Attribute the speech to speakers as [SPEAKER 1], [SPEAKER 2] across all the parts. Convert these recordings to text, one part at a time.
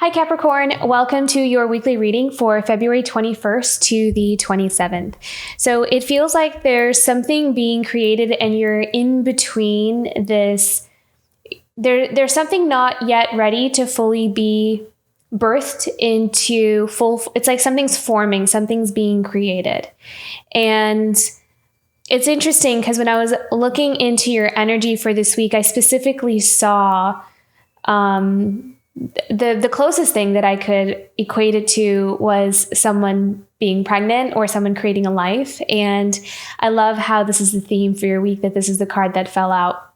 [SPEAKER 1] Hi Capricorn, welcome to your weekly reading for February 21st to the 27th. So it feels like there's something being created and you're in between this. There's something not yet ready to fully be birthed into full. It's like something's forming, something's being created. And it's interesting because when I was looking into your energy for this week, I specifically saw the closest thing that I could equate it to was someone being pregnant or someone creating a life. And I love how this is the theme for your week, that this is the card that fell out.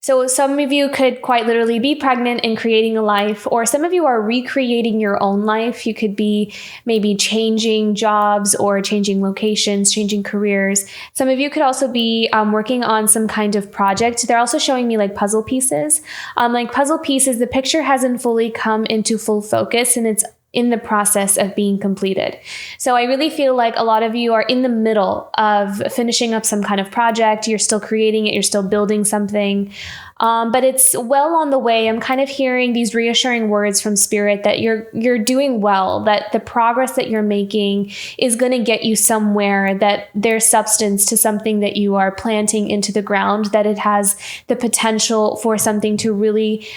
[SPEAKER 1] So some of you could quite literally be pregnant and creating a life, or some of you are recreating your own life. You could be maybe changing jobs or changing locations, changing careers. Some of you could also be working on some kind of project. They're also showing me like puzzle pieces. Like puzzle pieces, the picture hasn't fully come into full focus and it's in the process of being completed. So I really feel like a lot of you are in the middle of finishing up some kind of project. You're still creating it. You're still building something. But it's well on the way. I'm kind of hearing these reassuring words from Spirit that you're doing well, that the progress that you're making is going to get you somewhere, that there's substance to something that you are planting into the ground, that it has the potential for something to really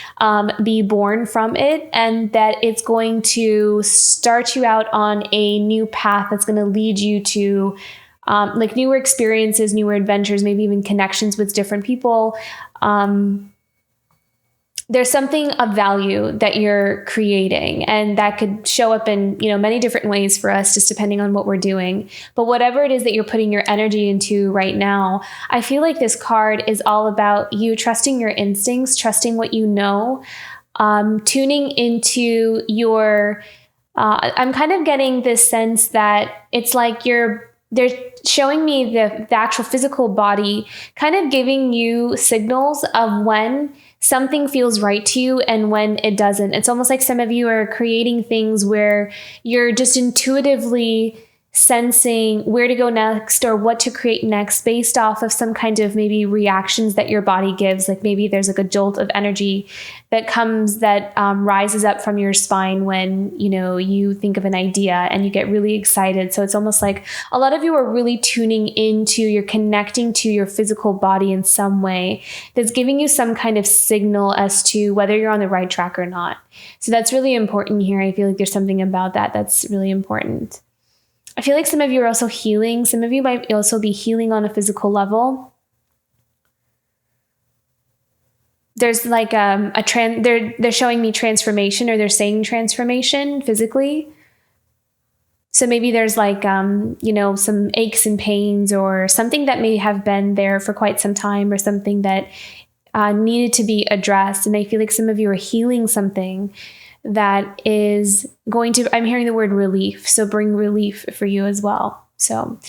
[SPEAKER 1] be born from it, and that it's going to start you out on a new path that's going to lead you to like newer experiences, newer adventures, maybe even connections with different people. There's something of value that you're creating, and that could show up in, many different ways for us, just depending on what we're doing. But whatever it is that you're putting your energy into right now, I feel like this card is all about you trusting your instincts, trusting what you know, tuning into your, I'm kind of getting this sense that it's like they're showing me the actual physical body kind of giving you signals of when something feels right to you and when it doesn't. It's almost like some of you are creating things where you're just intuitively sensing where to go next or what to create next based off of some kind of maybe reactions that your body gives. Like maybe there's like a jolt of energy that comes, that rises up from your spine when, you think of an idea and you get really excited. So it's almost like a lot of you are really tuning into, you're connecting to your physical body in some way that's giving you some kind of signal as to whether you're on the right track or not. So that's really important here. I feel like there's something about that that's really important. I feel like some of you are also healing. Some of you might also be healing on a physical level. There's like they're showing me transformation, or they're saying transformation physically. So maybe there's like, some aches and pains or something that may have been there for quite some time, or something that needed to be addressed. And I feel like some of you are healing something that is going to, I'm hearing the word relief. So bring relief for you as well. So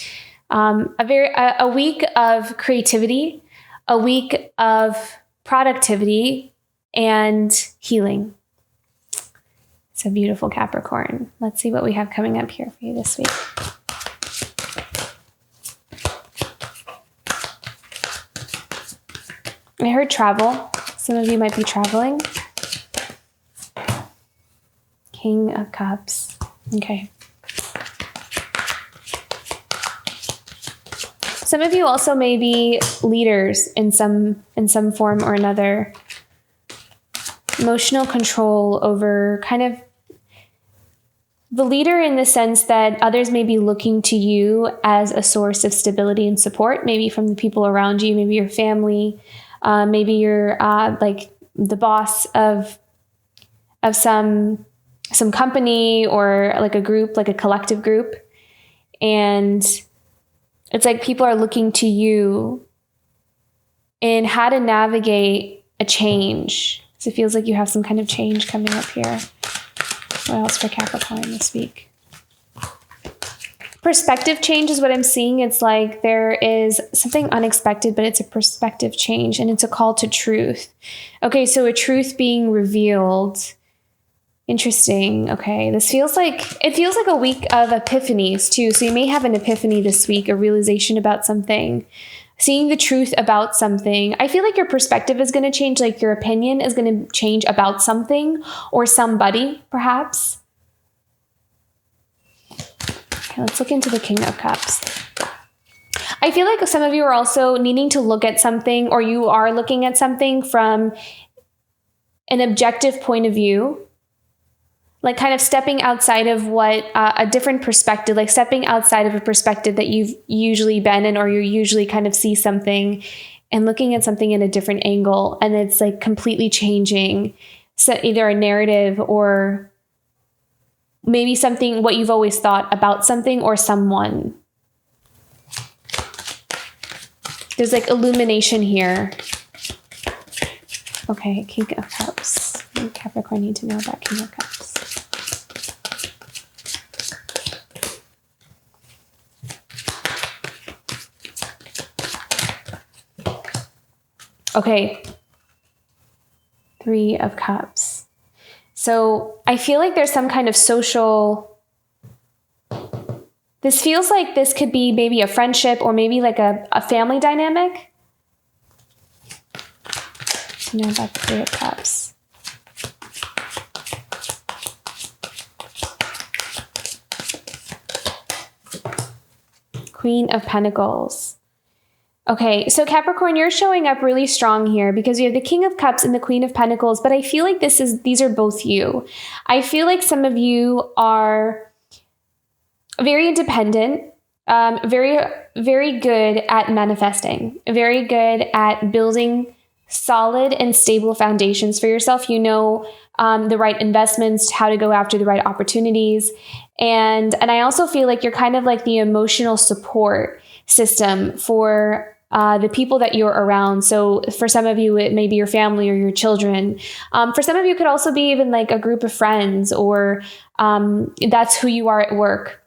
[SPEAKER 1] a week of creativity, a week of productivity and healing. It's a beautiful Capricorn. Let's see what we have coming up here for you this week. I heard travel. Some of you might be traveling. King of Cups. Okay. Some of you also may be leaders in some form or another. Emotional control over kind of the leader, in the sense that others may be looking to you as a source of stability and support, maybe from the people around you, maybe your family, maybe you're like the boss of some company, or like a group, like a collective group. And it's like people are looking to you in how to navigate a change. So it feels like you have some kind of change coming up here. What else for Capricorn this week? Perspective change is what I'm seeing. It's like there is something unexpected, but it's a perspective change, and it's a call to truth. Okay, so a truth being revealed. Interesting. Okay. It feels like a week of epiphanies too. So you may have an epiphany this week, a realization about something. seeing the truth about something. I feel like your perspective is going to change, like your opinion is going to change about something or somebody, perhaps. Okay, let's look into the King of Cups. I feel like some of you are also needing to look at something, or you are looking at something from an objective point of view, like kind of stepping outside of what a different perspective, like stepping outside of a perspective that you've usually been in, or you usually kind of see something and looking at something in a different angle. And it's like completely changing either a narrative or maybe something, what you've always thought about something or someone. There's like illumination here. Okay, King of Cups. What do Capricorn need to know about King of Cups? Okay. 3 of Cups. So I feel like there's some kind of social... This feels like this could be maybe a friendship or maybe like a family dynamic. You know about the 3 of Cups. Queen of Pentacles. Okay, so Capricorn, you're showing up really strong here because you have the King of Cups and the Queen of Pentacles, but I feel like these are both you. I feel like some of you are very independent, very, very good at manifesting, very good at building solid and stable foundations for yourself. You know the right investments, how to go after the right opportunities. And I also feel like you're kind of like the emotional support system for the people that you're around. So for some of you, it may be your family or your children. For some of you, it could also be even like a group of friends, or that's who you are at work.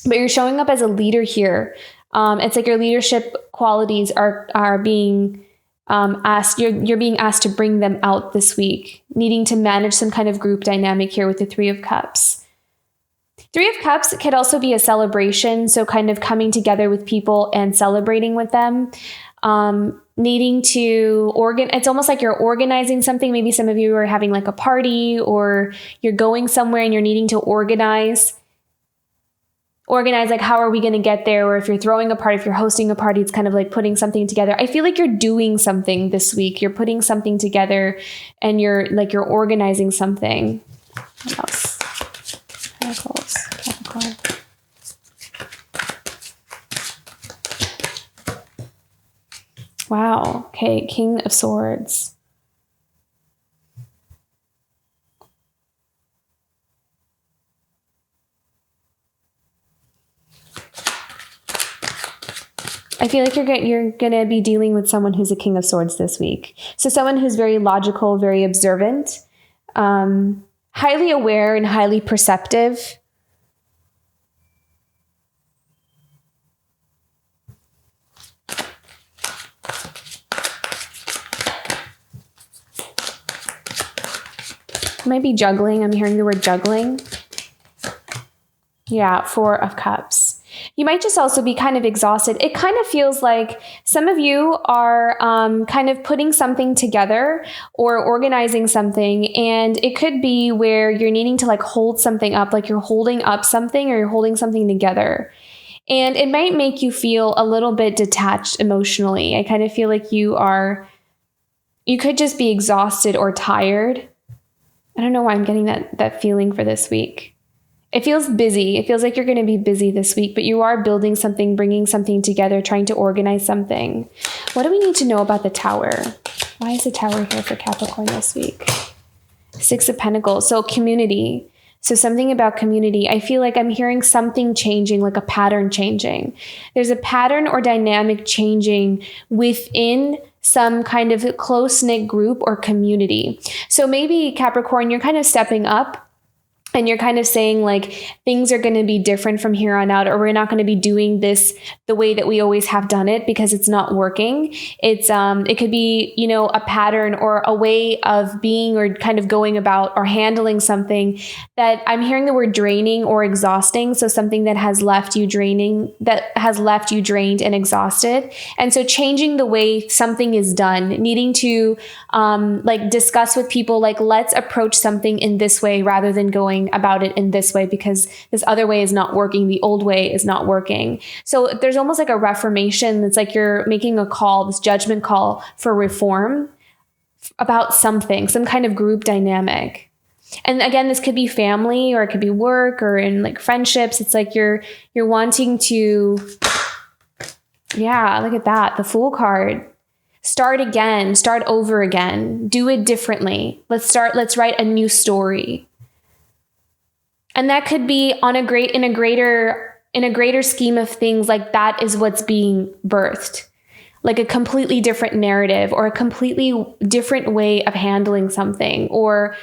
[SPEAKER 1] But you're showing up as a leader here. It's like your leadership qualities are being asked. You're being asked to bring them out this week, needing to manage some kind of group dynamic here with the 3 of Cups. 3 of Cups could also be a celebration. So kind of coming together with people and celebrating with them, needing to it's almost like you're organizing something. Maybe some of you are having like a party, or you're going somewhere and you're needing to organize like, how are we going to get there? Or if you're throwing a party, if you're hosting a party, it's kind of like putting something together. I feel like you're doing something this week. You're putting something together and you're organizing something. What else? Pentacles, Capricorn. Wow. Okay. King of Swords. I feel like you're going to be dealing with someone who's a King of Swords this week. So someone who's very logical, very observant, highly aware and highly perceptive. Might be juggling. I'm hearing the word juggling. Yeah, 4 of Cups. You might just also be kind of exhausted. It kind of feels like some of you are kind of putting something together or organizing something. And it could be where you're needing to like hold something up, like you're holding up something or you're holding something together. And it might make you feel a little bit detached emotionally. I kind of feel like you could just be exhausted or tired. I don't know why I'm getting that feeling for this week. It feels busy. It feels like you're going to be busy this week, but you are building something, bringing something together, trying to organize something. What do we need to know about the Tower? Why is the Tower here for Capricorn this week? 6 of Pentacles. So community. So something about community. I feel like I'm hearing something changing, like a pattern changing. There's a pattern or dynamic changing within some kind of close-knit group or community. So maybe Capricorn, you're kind of stepping up And you're kind of saying like things are going to be different from here on out, or we're not going to be doing this the way that we always have done it because it's not working. It could be, a pattern or a way of being or kind of going about or handling something that I'm hearing the word draining or exhausting. So something that has left you drained and exhausted. And so changing the way something is done, needing to discuss with people, like, let's approach something in this way rather than going about it in this way because this other way is not working. The old way is not working. So there's almost like a reformation. It's like you're making a call, this judgment call for reform about something, some kind of group dynamic. And again, this could be family or it could be work or in like friendships. It's like you're wanting to, look at that, the Fool card. Start again, start over again, do it differently. Let's write a new story. And that could be in a greater scheme of things, like that is what's being birthed, like a completely different narrative or a completely different way of handling something or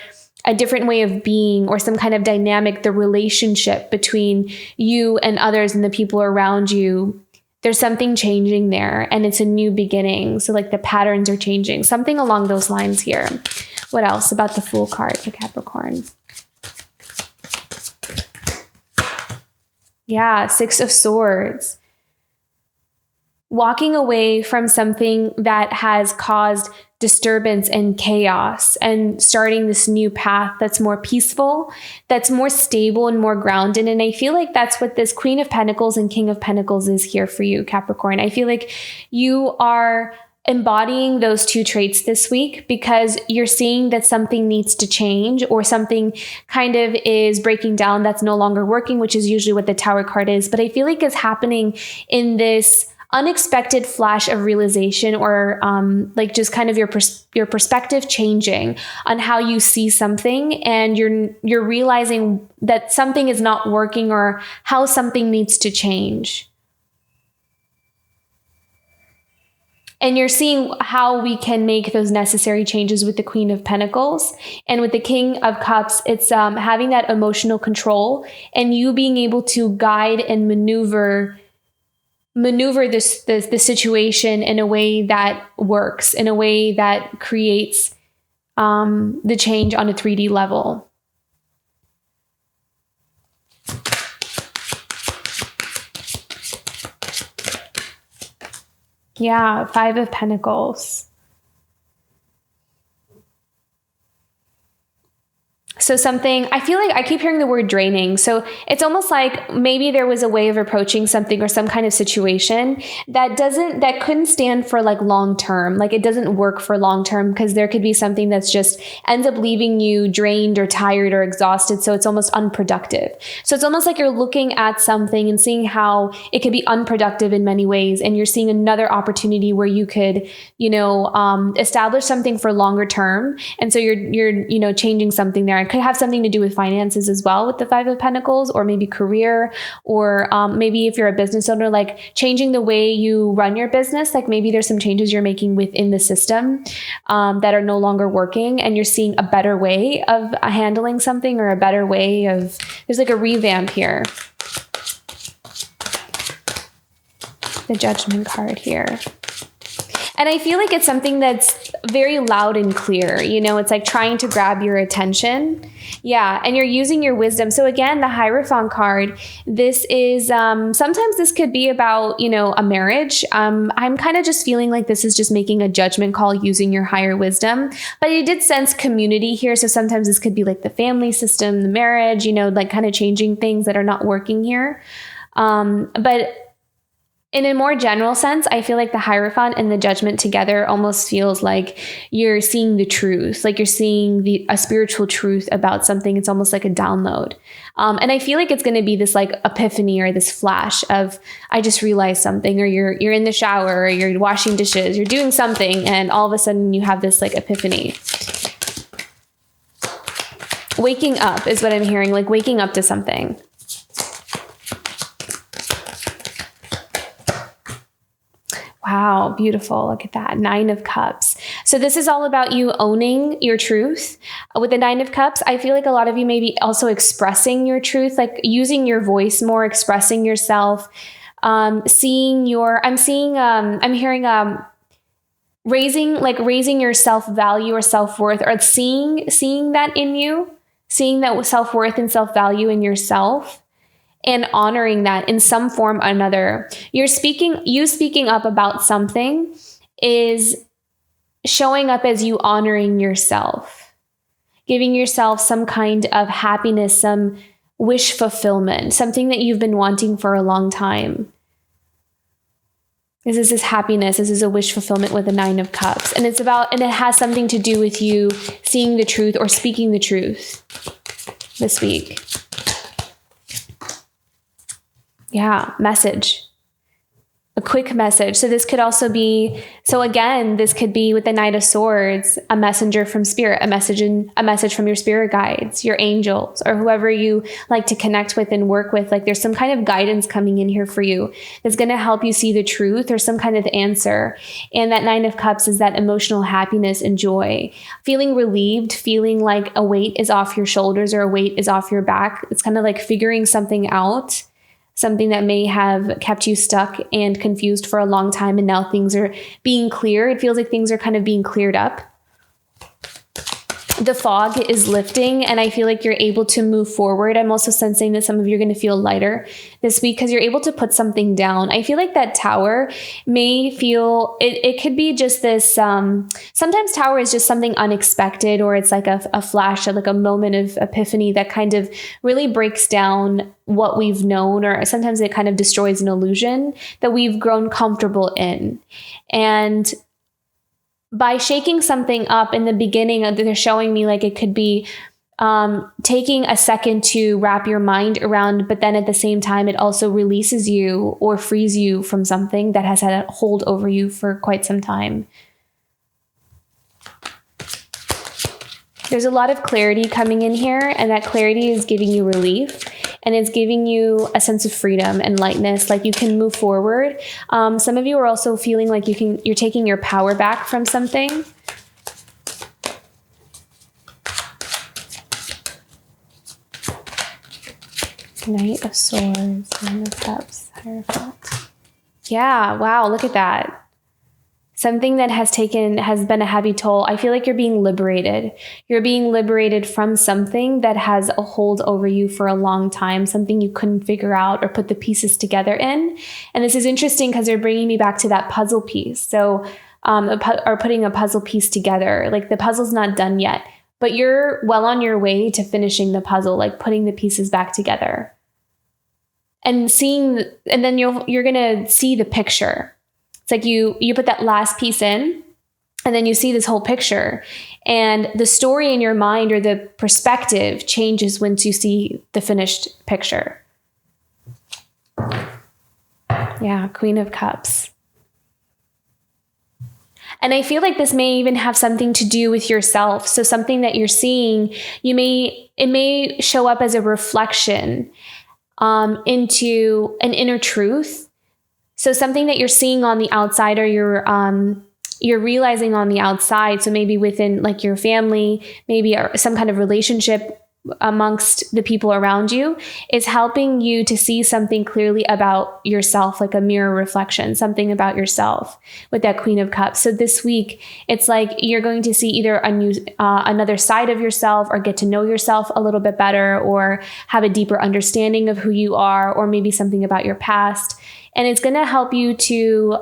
[SPEAKER 1] a different way of being or some kind of dynamic, the relationship between you and others and the people around you. There's something changing there and it's a new beginning. So like the patterns are changing, something along those lines here. What else about the Fool card for Capricorn? Yeah, Six of Swords. Walking away from something that has caused disturbance and chaos and starting this new path that's more peaceful, that's more stable and more grounded. And I feel like that's what this Queen of Pentacles and King of Pentacles is here for you, Capricorn. I feel like you are embodying those two traits this week because you're seeing that something needs to change or something kind of is breaking down that's no longer working, which is usually what the Tower card is. But I feel like it's happening in this unexpected flash of realization or just kind of your perspective changing on how you see something, and you're realizing that something is not working or how something needs to change. And you're seeing how we can make those necessary changes with the Queen of Pentacles. And with the King of Cups, it's having that emotional control and you being able to guide and maneuver the situation in a way that works, in a way that creates the change on a 3D level. Yeah, Five of Pentacles. So something, I feel like I keep hearing the word draining. So it's almost like maybe there was a way of approaching something or some kind of situation that couldn't stand for like long term. Like it doesn't work for long term because there could be something that's just ends up leaving you drained or tired or exhausted. So it's almost unproductive. So it's almost like you're looking at something and seeing how it could be unproductive in many ways. And you're seeing another opportunity where you could, establish something for longer term. And so you're changing something there. It could have something to do with finances as well with the Five of Pentacles, or maybe career, or maybe if you're a business owner, like changing the way you run your business. Like maybe there's some changes you're making within the system that are no longer working, and you're seeing a better way of handling something or a better way of, there's like a revamp here. The Judgment card here. And I feel like it's something that's very loud and clear. It's like trying to grab your attention. Yeah. And you're using your wisdom. So again, the Hierophant card, this is, sometimes this could be about, a marriage. I'm kind of just feeling like this is just making a judgment call using your higher wisdom, but you did sense community here. So sometimes this could be like the family system, the marriage, like kind of changing things that are not working here. But in a more general sense, I feel like the Hierophant and the Judgment together almost feels like you're seeing the truth, like you're seeing a spiritual truth about something. It's almost like a download. And I feel like it's going to be this like epiphany or this flash of, I just realized something, or you're in the shower, or you're washing dishes, you're doing something, and all of a sudden you have this like epiphany. Waking up is what I'm hearing, like waking up to something. Wow, beautiful. Look at that. 9 of Cups. So this is all about you owning your truth, With the Nine of Cups, I feel like a lot of you may be also expressing your truth, like using your voice more, expressing yourself, I'm hearing raising your self-value or self-worth, or seeing that in you, seeing that self-worth and self-value in yourself, and honoring that in some form or another. You speaking up about something is showing up as you honoring yourself, giving yourself some kind of happiness, some wish fulfillment, something that you've been wanting for a long time. This is happiness. This is a wish fulfillment with the Nine of Cups. And it has something to do with you seeing the truth or speaking the truth this week. Yeah, message. A quick message. So this could also be, this could be with the Knight of Swords, a messenger from spirit, a message from your spirit guides, your angels, or whoever you like to connect with and work with. Like there's some kind of guidance coming in here for you that's going to help you see the truth or some kind of answer. And that Nine of Cups is that emotional happiness and joy, feeling relieved, feeling like a weight is off your shoulders or a weight is off your back. It's kind of like figuring something out. Something that may have kept you stuck and confused for a long time, and now things are being clear. It feels like things are kind of being cleared up. The fog is lifting, and I feel like you're able to move forward. I'm also sensing that some of you are going to feel lighter this week because you're able to put something down. I feel like that tower may feel, it could be just this, sometimes tower is just something unexpected, or it's like a flash, like a moment of epiphany that kind of really breaks down what we've known, or sometimes it kind of destroys an illusion that we've grown comfortable in. And by shaking something up in the beginning, they're showing me like it could be taking a second to wrap your mind around, but then at the same time, it also releases you or frees you from something that has had a hold over you for quite some time. There's a lot of clarity coming in here, and that clarity is giving you relief, and it's giving you a sense of freedom and lightness, like you can move forward. Some of you are also feeling like you're taking your power back from something. Knight of Swords, Nine of Cups, Hierophant. Yeah, wow, look at that. Something that has been a heavy toll. I feel like you're being liberated. You're being liberated from something that has a hold over you for a long time, something you couldn't figure out or put the pieces together in. And this is interesting because they're bringing me back to that puzzle piece. So, or putting a puzzle piece together. Like the puzzle's not done yet, but you're well on your way to finishing the puzzle, like putting the pieces back together. And then you're going to see the picture. It's like you put that last piece in, and then you see this whole picture, and the story in your mind or the perspective changes once you see the finished picture. Yeah, Queen of Cups. And I feel like this may even have something to do with yourself. So something that you're seeing, it may show up as a reflection into an inner truth. So something that you're seeing on the outside, or you're realizing on the outside. So maybe within like your family, maybe some kind of relationship amongst the people around you, is helping you to see something clearly about yourself, like a mirror reflection, something about yourself with that Queen of Cups. So this week, it's like you're going to see either another side of yourself, or get to know yourself a little bit better, or have a deeper understanding of who you are, or maybe something about your past. And it's going to help you to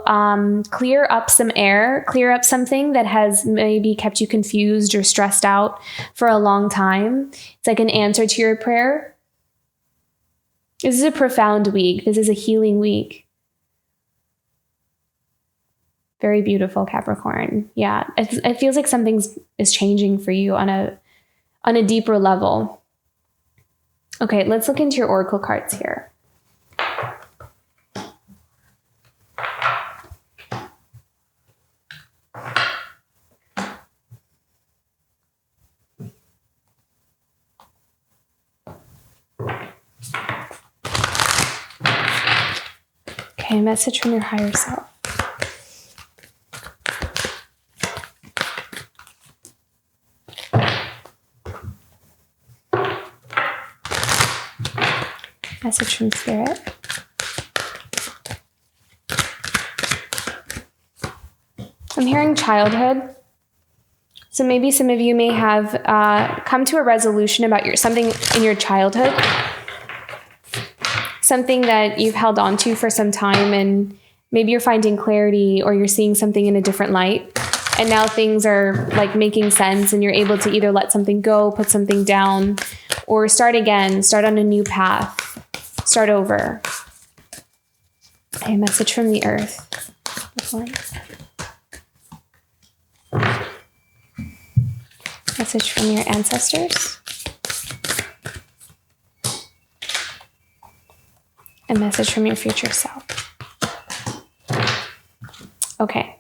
[SPEAKER 1] clear up something that has maybe kept you confused or stressed out for a long time. It's like an answer to your prayer. This is a profound week. This is a healing week. Very beautiful, Capricorn. Yeah, it feels like something is changing for you on a deeper level. Okay, let's look into your oracle cards here. Okay, message from your higher self. Message from Spirit. I'm hearing childhood. So maybe some of you may have come to a resolution about something in your childhood, something that you've held on to for some time, and maybe you're finding clarity or you're seeing something in a different light. And now things are like making sense and you're able to either let something go, put something down, or start again, start on a new path, start over. A message from the earth. Message from your ancestors. A message from your future self. Okay.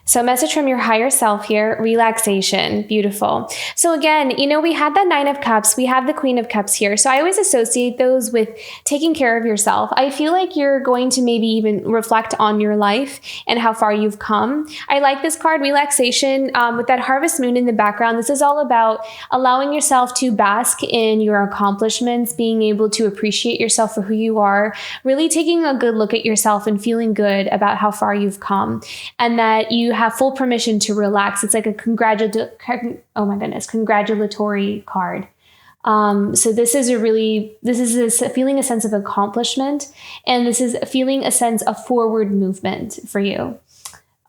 [SPEAKER 1] So a message from your higher self here, relaxation, beautiful. So again, we had that 9 of Cups, we have the Queen of Cups here. So I always associate those with taking care of yourself. I feel like you're going to maybe even reflect on your life and how far you've come. I like this card, relaxation, with that harvest moon in the background. This is all about allowing yourself to bask in your accomplishments, being able to appreciate yourself for who you are, really taking a good look at yourself and feeling good about how far you've come, and that you have full permission to relax. It's like a congratulatory card. So this is feeling a sense of accomplishment, and this is feeling a sense of forward movement for you.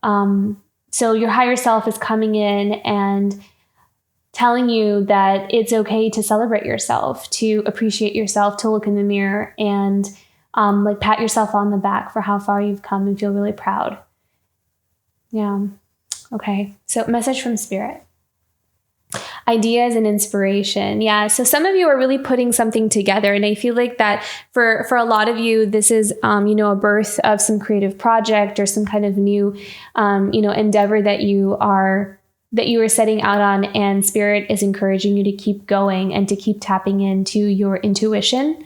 [SPEAKER 1] So your higher self is coming in and telling you that it's okay to celebrate yourself, to appreciate yourself, to look in the mirror and pat yourself on the back for how far you've come and feel really proud. Yeah. Okay. So message from Spirit. Ideas and inspiration. Yeah. So some of you are really putting something together. And I feel like that for a lot of you, this is, a birth of some creative project or some kind of new, endeavor that you are setting out on, and Spirit is encouraging you to keep going and to keep tapping into your intuition,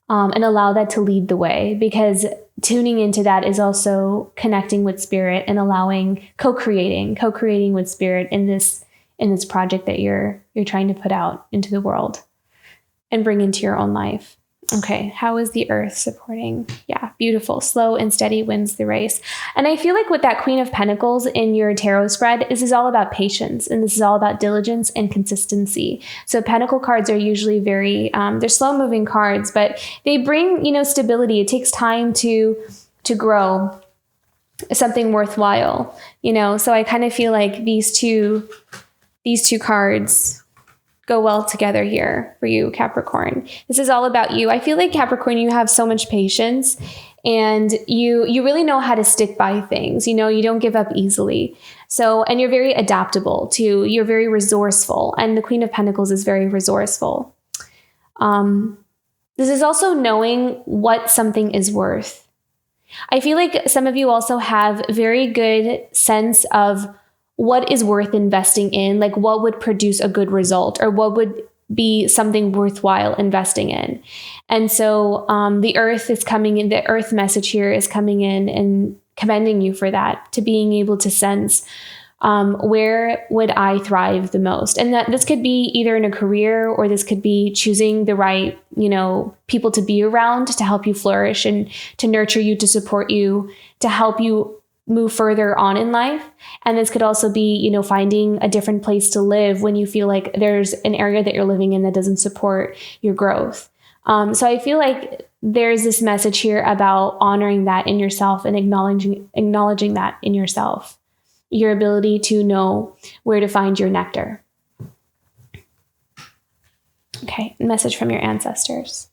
[SPEAKER 1] and allow that to lead the way, because tuning into that is also connecting with Spirit and allowing co-creating with Spirit in this project that you're trying to put out into the world and bring into your own life. Okay, how is the earth supporting? Yeah, beautiful. Slow and steady wins the race. And I feel like with that Queen of Pentacles in your tarot spread, this is all about patience, and this is all about diligence and consistency. So Pentacle cards are usually very, they're slow moving cards, but they bring, stability. It takes time to grow something worthwhile, So I kind of feel like these two cards go well together here for you, Capricorn. This is all about you. I feel like Capricorn, you have so much patience, and you really know how to stick by things. You don't give up easily. So, and you're very adaptable too. You're very resourceful, and the Queen of Pentacles is very resourceful. This is also knowing what something is worth. I feel like some of you also have very good sense of what is worth investing in, like what would produce a good result, or what would be something worthwhile investing in. And so the earth is coming in, the earth message here is coming in and commending you for that, to being able to sense where would I thrive the most? And that this could be either in a career, or this could be choosing the right, people to be around to help you flourish and to nurture you, to support you, to help you move further on in life. And this could also be, finding a different place to live when you feel like there's an area that you're living in that doesn't support your growth. So I feel like there's this message here about honoring that in yourself and acknowledging that in yourself, your ability to know where to find your nectar. Okay, message from your ancestors.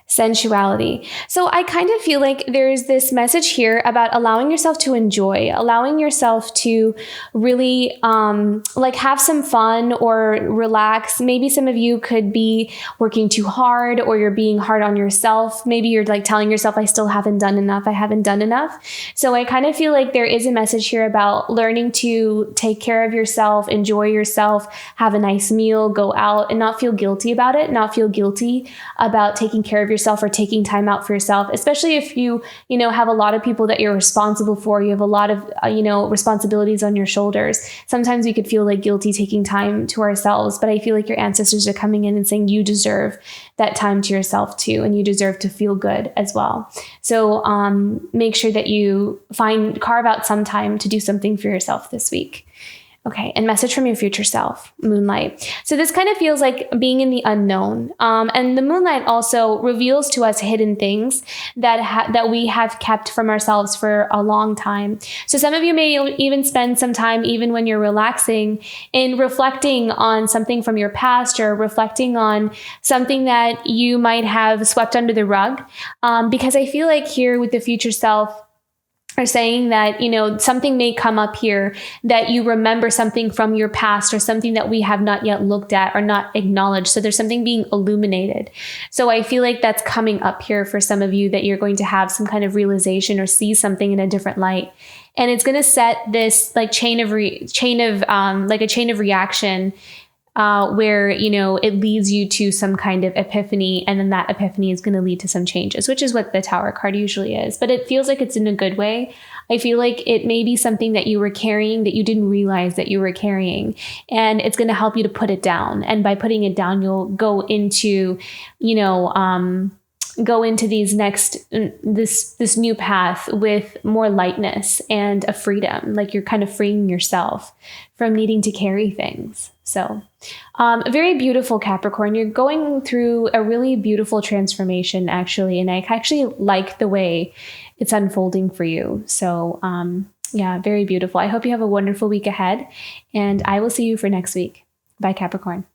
[SPEAKER 1] Sensuality. So I kind of feel like there's this message here about allowing yourself to enjoy, allowing yourself to really have some fun or relax. Maybe some of you could be working too hard, or you're being hard on yourself. Maybe you're telling yourself, I still haven't done enough. I haven't done enough. So I kind of feel like there is a message here about learning to take care of yourself, enjoy yourself, have a nice meal, go out and not feel guilty about it, not feel guilty about taking care of yourself yourself or taking time out for yourself, especially if you have a lot of people that you're responsible for, you have a lot of, responsibilities on your shoulders. Sometimes we could feel like guilty taking time to ourselves, but I feel like your ancestors are coming in and saying you deserve that time to yourself too, and you deserve to feel good as well. So make sure that you carve out some time to do something for yourself this week. Okay, and message from your future self, Moonlight. So this kind of feels like being in the unknown. And the Moonlight also reveals to us hidden things that we have kept from ourselves for a long time. So some of you may even spend some time, even when you're relaxing, in reflecting on something from your past or reflecting on something that you might have swept under the rug. Because I feel like here with the future self, are saying that, something may come up here that you remember something from your past or something that we have not yet looked at or not acknowledged. So there's something being illuminated. So I feel like that's coming up here for some of you, that you're going to have some kind of realization or see something in a different light. And it's going to set this like chain of reaction where, it leads you to some kind of epiphany, and then that epiphany is going to lead to some changes, which is what the Tower card usually is. But it feels like it's in a good way. I feel like it may be something that you were carrying that you didn't realize that you were carrying, and it's going to help you to put it down. And by putting it down, you'll go into, this new path with more lightness and a freedom, like you're kind of freeing yourself from needing to carry things. So very beautiful, Capricorn. You're going through a really beautiful transformation, actually. And I actually like the way it's unfolding for you. So yeah, very beautiful. I hope you have a wonderful week ahead, and I will see you for next week. Bye, Capricorn.